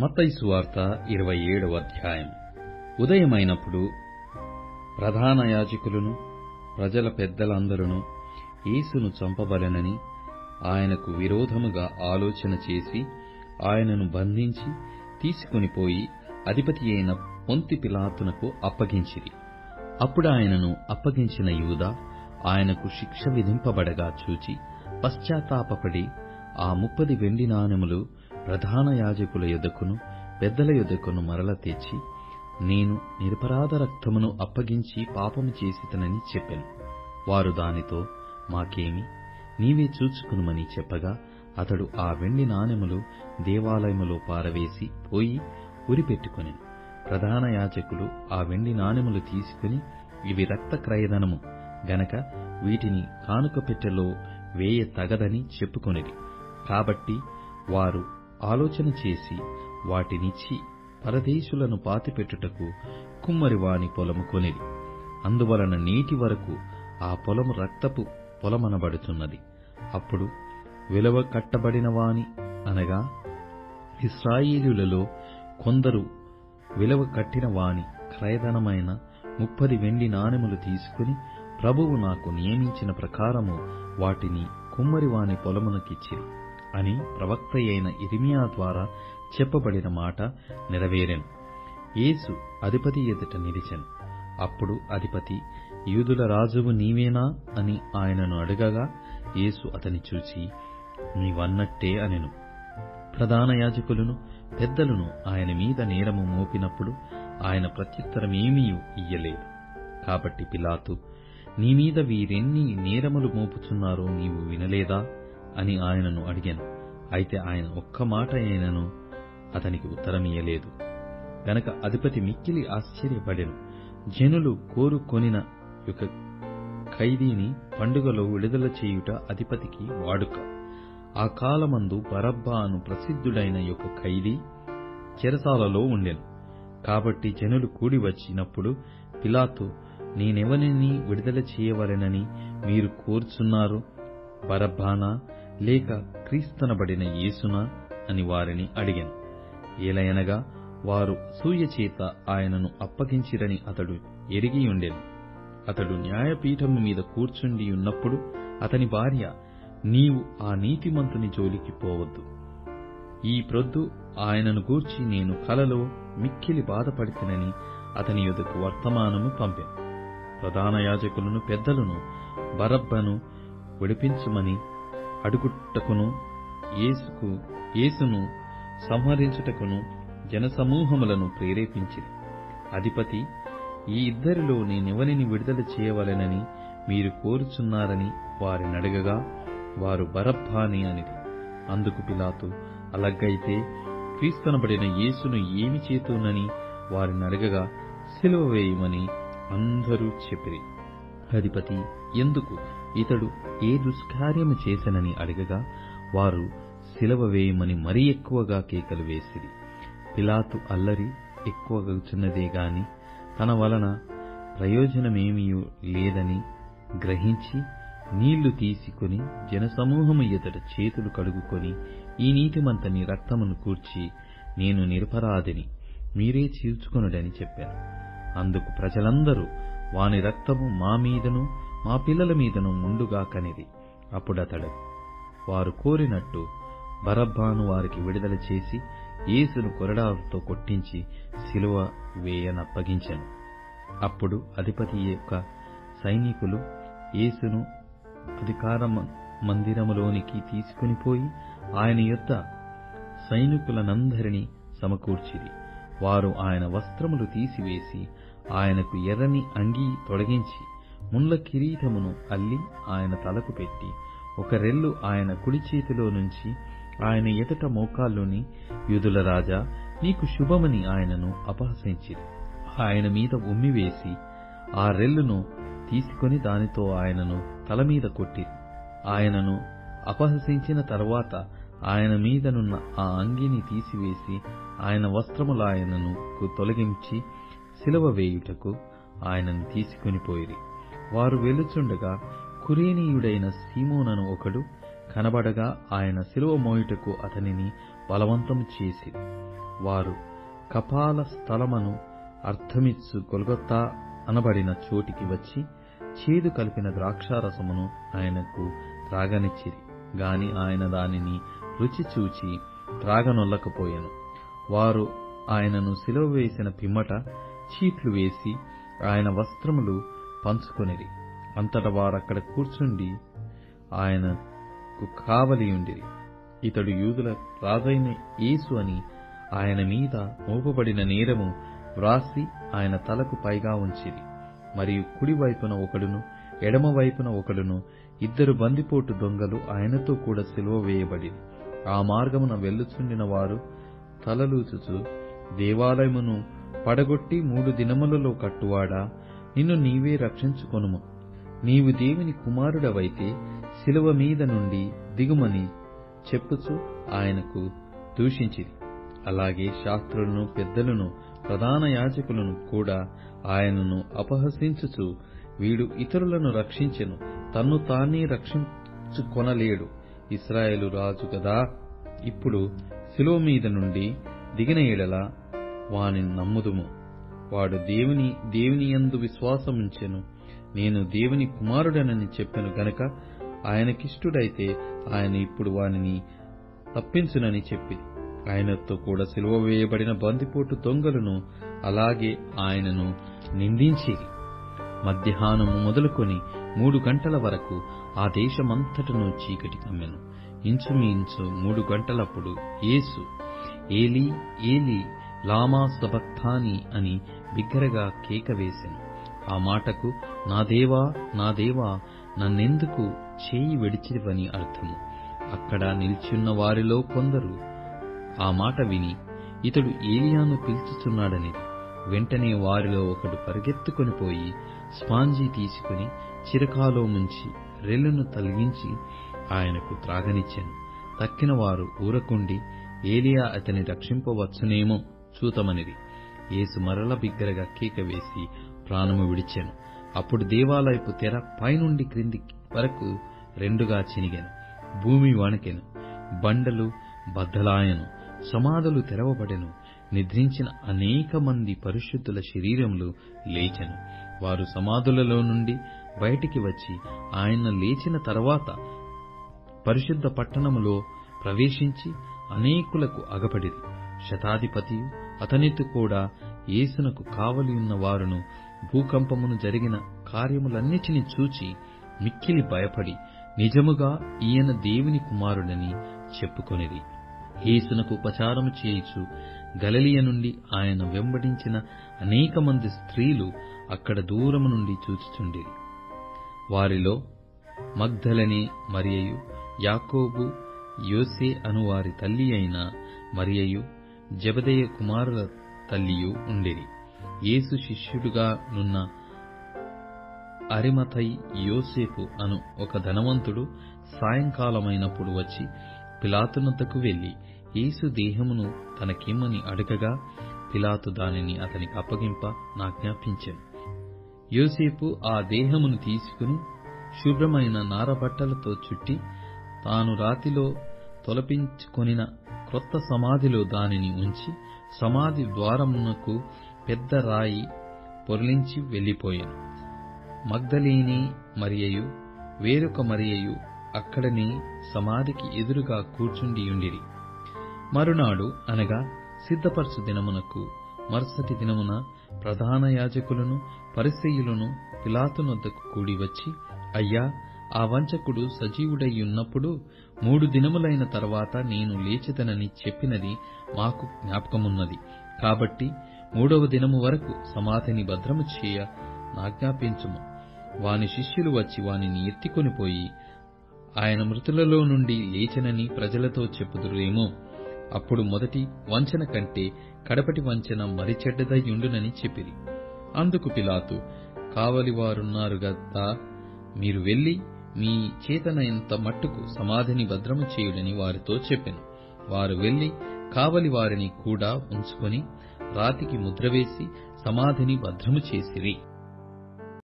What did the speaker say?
మత్తయి సువార్త 27వ అధ్యాయం. ఉదయమైనప్పుడు ప్రధాన యాజకులను ప్రజల పెద్దలందరూ యేసును చంపవలెనని ఆయనకు విరోధముగా ఆలోచన చేసి ఆయనను బంధించి తీసుకొనిపోయి అధిపతియైన పొంతి పిలాతునకు అప్పగించిరి. అప్పుడాయనను అప్పగించిన యూదా ఆయనకు శిక్ష విధింపబడగా చూచి పశ్చాత్తాపపడి ఆ 30 వెండి నాణెములు ప్రధాన యాజకుల యొద్దకును పెద్దల యొద్దకును మరల తెచ్చి, నేను నిరపరాధ రక్తమును అప్పగించి పాపము చేసితనని చెప్పెను. వారు దానితో, మాకేమి, నీవే చూచుకునుమని చెప్పగా, అతడు ఆ వెండి నాణెములు దేవాలయములో పారవేసి పోయి ఉరిపెట్టుకొనెను. ప్రధాన యాజకులు ఆ వెండి నాణెములు తీసుకుని, ఇవి రక్త క్రయధనము గనక వీటిని కానుక పెట్టెలో వేయ తగదని చెప్పుకొనిరి. కాబట్టి వారు ఆలోచన చేసి వాటినిచ్చి పరదేశులను పాతిపెట్టుటకు కుమ్మరివాని పొలము కొనిరి. అందువలన నేటి వరకు ఆ పొలము రక్తపు పొలమనబడుతున్నది. అప్పుడు విలువ కట్టబడిన వాని, అనగా ఇశ్రాయేలీయులలో కొందరు విలువ కట్టిన వాని క్రయధనమైన 30 వెండి నాణెములు తీసుకుని, ప్రభువు నాకు నియమించిన ప్రకారము వాటిని కుమ్మరివాని పొలమునకిచ్చిరి అని ప్రవక్తయైన ఇర్మియా ద్వారా చెప్పబడిన మాట నెరవేరెను. యేసు అధిపతి ఎదుట నిలిచెను. అప్పుడు అధిపతి, యూదుల రాజువు నీవేనా అని ఆయనను అడగగా, యేసు అతని చూచి, నీవన్నట్టే అనెను. ప్రధాన యాజకులను పెద్దలను ఆయన మీద నేరము మోపినప్పుడు ఆయన ప్రత్యుత్తరమేమీ ఇయ్యలేదు. కాబట్టి పిలాతు, నీ మీద వీరెన్ని నేరములు మోపుచున్నారో నీవు వినలేదా అని ఆయనను అడిగాను. అయితే ఆయన ఒక్క మాట అయినను అతనికి ఉత్తరమియ్యలేదు గనక అధిపతి మిక్కిలి ఆశ్చర్యపడెను. జనులు కోరుకొనిన యొక్క ఖైదీని పండుగలో విడుదల చేయుట అధిపతికి వాడుక. ఆ కాలమందు బరబ్బా అను ప్రసిద్ధుడైన యొక్క ఖైదీ చెరసాలలో ఉండెను. కాబట్టి జనులు కూడి వచ్చినప్పుడు పిలాతు, నేనెవరిని విడుదల చేయవలెనని మీరు కోరుచున్నారు? బరబ్బానా లేక క్రీస్తనబడిన యేసునా అని వారిని అడిగాను. ఏలయనగా వారు సూయచేత ఆయనను అప్పగించిరని అతడు ఎరిగియుండెను. అతడు న్యాయపీఠము మీద కూర్చుండి ఉన్నప్పుడు అతని భార్య, నీవు ఆ నీతిమంతుని జోలికి పోవద్దు. ఈ ప్రొద్దు ఆయనను గూర్చి నేను కలలో మిక్కిలి బాధపడితినని అతని యొద్దకు వర్తమానము పంపెను. ప్రధాన యాజకులను పెద్దలను బరబ్బను విడిపించుమని అడుగుటకును యేసును సంహరించుటకును జనసమూహములను ప్రేరేపించిరి. అధిపతి, ఈ ఇద్దరిలో నేనెవరిని విడుదల చేయవలెనని మీరు కోరుచున్నారని వారినడగగా, వారు బరబ్బాని అనిరి. అందుకు పిలాతు, అలాగైతే క్రీస్తనబడిన యేసును ఏమి చేతునని వారినడగగా, సిలువ వేయమని అందరూ చెప్పిరి. అధిపతి, ఎందుకు ఇతడు ఏ దుష్కార్యము చేసెనని అడగగా, వారు సిలువ వేయమని మరీ ఎక్కువగా కేకలు వేసిరి. పిలాతు అల్లరి ఎక్కువగుచున్నదే గాని తన వలన ప్రయోజనమేమీ లేదని గ్రహించి నీళ్లు తీసుకుని జనసమూహము ఎదుట చేతులు కడుగుకొని, ఈ నీతిమంతుని రక్తమును కూర్చి నేను నిరపరాధిని, మీరే చీల్చుకొనుడని చెప్పాను. అందుకు ప్రజలందరూ, వాని రక్తము మా మీదను మా పిల్లల మీదను ముండుగా కనిది. అప్పుడతడు వారు కోరినట్టు బరబ్బాను వారికి విడుదల చేసి యేసును కొరడాలతో కొట్టించి సిలువ వేయనప్పగించెను. అప్పుడు అధిపతి యొక్క సైనికులు యేసును అధికార మందిరములోనికి తీసుకునిపోయి ఆయన యొద్ద సైనికులనందరినీ సమకూర్చిరి. వారు ఆయన వస్త్రములు తీసివేసి ఆయనకు ఎర్రని అంగీ తొడిగించి ముళ్ళ కిరీటమును అల్లి ఆయన తలకు పెట్టి, ఒక రెల్లు ఆయన కుడి చేతిలో నుంచి ఆయన ఎదుట మోకాల్లోని, యూదుల రాజా, నీకు శుభమని ఆయనను అపహసించిరి. ఆయన మీద ఉమ్మివేసి ఆ రెల్లును తీసుకొని దానితో ఆయనను తల మీద కొట్టిరి. ఆయనను అపహసించిన తరువాత ఆయన మీదనున్న ఆ అంగీని తీసివేసి ఆయన వస్త్రములాయనను తొలగించి సిలువ వేయుటకు ఆయనను తీసుకొనిపోయిరి. వారు వెలుచుండగా కురేనీయుడైన సీమోనను ఒకడు కనబడగా ఆయన సిలువ మోయుటకు అతనిని బలవంతము చేసిరి. వారు కపాల స్థలమను అర్థమిచ్చు గొల్గొతా అనబడిన చోటికి వచ్చి చేదు కలిపిన ద్రాక్షారసమును ఆయనకు త్రాగనిచ్చిరి. గాని ఆయన దానిని రుచి చూచి త్రాగనొల్లకపోయెను. వారు ఆయనను సిలువ వేసిన పిమ్మట చీట్లు వేసి ఆయన వస్త్రములు పంచుకొనిరి. అంతటా వారక్కడ కూర్చుండి ఆయనకు కావలియుండిరి. ఇతడు యూదుల రాజైన యేసు అని ఆయన మీద మోపబడిన నేరము వ్రాసి ఆయన తలకు పైగా ఉంచిరి. మరియు కుడివైపున ఒకడును ఎడమవైపున ఒకడును 2 బందిపోటు దొంగలు ఆయనతో కూడా సిలువ వేయబడిరి. ఆ మార్గమున వెళ్ళుచుండిన వారు తలలూచుచు, దేవాలయమును పడగొట్టి 3 దినములలో కట్టువాడా, నిన్ను నీవే రక్షించుకొనుము. నీవు దేవుని కుమారుడవైతే సిలువ మీద నుండి దిగుమని చెప్పుచు ఆయనకు దూషించిరి. అలాగే శాస్త్రులను, పెద్దలను, ప్రధాన యాజకులను కూడా ఆయనను అపహసించుచు, వీడు ఇతరులను రక్షించెను, తన్ను తానే రక్షించుకొనలేడు, ఇశ్రాయేలు రాజు గదా, ఇప్పుడు సిలువ మీద నుండి దిగిన ఎడల వానిని నమ్ముదుము. వాడు దేవుని యందు విశ్వాసముంచెను, నేను దేవుని కుమారుడనని చెప్పెను గనుక ఆయనకిష్టుడైతే ఆయన ఇప్పుడు వానిని తప్పించునని చెప్పి ఆయనతో కూడా సిలువ వేయబడిన బందిపోటు దొంగలను అలాగే ఆయనను నిందించిరి. మధ్యాహ్నము మొదలుకొని 3 గంటల వరకు ఆ దేశమంతటను చీకటి కమ్మెను. ఇంచుమించు 3 గంటలప్పుడు యేసు ఏలీ ఏలీ లామా సబక్తానీ అని బిగ్గరగా కేక వేసెను. ఆ మాటకు నా దేవా నా దేవా నన్నెందుకు చేయి విడిచివని అర్థము. అక్కడ నిల్చున్న వారిలో కొందరు ఆ మాట విని ఇతడు ఏలియాను పిలుచుచున్నాడనిది. వెంటనే వారిలో ఒకడు పరిగెత్తుకొని పోయి స్పాంజీ తీసుకుని చిరకాలో ముంచి రెల్లును తొలగించి ఆయనకు త్రాగనిచ్చెను. తక్కిన వారు ఊరకుండి ఏలియా అతని రక్షింపవచ్చునేమో చూతమనిది. యేసు మరల బిగ్గరగా కేక వేసి ప్రాణము విడిచెను. అప్పుడు దేవాలయపు తెర పైనుండి క్రింది వరకు 2గా చినిగెను. భూమి వణకెను, బండలు బద్దలాయను, సమాధులు తెరవబడెను. నిద్రించిన అనేక మంది పరిశుద్ధుల శరీరములు లేచెను. వారు సమాధులలో నుండి బయటికి వచ్చి ఆయన లేచిన తర్వాత పరిశుద్ధ పట్టణములో ప్రవేశించి అనేకులకు అగపడిరి. శతాధిపతియు అతనితో కూడా యేసునకు కావలియున్న వారును భూకంపమును జరిగిన కార్యములన్నిటినీ చూచి మిక్కిలి భయపడి నిజముగా ఈయన దేవుని కుమారుడని చెప్పుకొనిరి. యేసునకు ఉపచారము చేయుచు గలిలయ నుండి ఆయన వెంబడించిన అనేక మంది స్త్రీలు అక్కడ దూరము నుండి చూచుచుండిరి. వారిలో మగ్దలనే మరియయు, యాకోబు, యోసే అనువారి తల్లి అయిన మరియయు, జెబెదయి కుమారుల తల్లియు ఉండిరి. యేసు శిష్యుడుగా నున్న అరిమతయి యోసేపు అను ఒక ధనవంతుడు సాయంకాలమైనప్పుడు వచ్చి పిలాతునొద్దకు వెళ్లి యేసు దేహమును తనకిమ్మని అడగగా పిలాతు దానిని అతనికి అప్పగింప నాజ్ఞాపించెను. యోసేపు ఆ దేహమును తీసుకుని శుభ్రమైన నారబట్టలతో చుట్టి తాను రాతిలో తొలపించుకొనిన క్రొత్త సమాధిలో దానిని ఉంచి సమాధి ద్వారమునకు పెద్ద రాయి పొర్లించి వెళ్లిపోయాను. మగ్దలేనే మరియయు వేరొక మరియయు అక్కడనే సమాధికి ఎదురుగా కూర్చుండియుండిరి. మరునాడు అనగా సిద్ధపరచు దినమునకు మరుసటి దినమున ప్రధాన యాజకులను పరిసయ్యులను పిలాతునొద్దకు కూడి వచ్చి, అయ్యా, ఆ వంచకుడు సజీవుడయ్యున్నప్పుడు 3 దినములైన తర్వాత నేను లేచెదనని చెప్పినది మాకు జ్ఞాపకమున్నది. కాబట్టి 3వ దినము వరకు సమాధిని భద్రము చేయ నాజ్ఞాపించుము. వాని శిష్యులు వచ్చి వానిని ఎత్తికొనిపోయి ఆయన మృతులలో నుండి లేచెనని ప్రజలతో చెప్పుదురేమో. అప్పుడు మొదటి వంచన కంటే కడపటి వంచన మరి చెడ్డదయ్యుండునని చెప్పిరి. అందుకు పిలాతు, కావలివారున్నారు గదా, మీరు వెళ్లి మీ చేతనైనంత మట్టుకు సమాధిని భద్రము చేయుడని వారితో చెప్పెను. వారు వెళ్లి కావలి వారిని కూడా ఉంచుకొని రాతికి ముద్రవేసి సమాధిని భద్రము చేసిరి.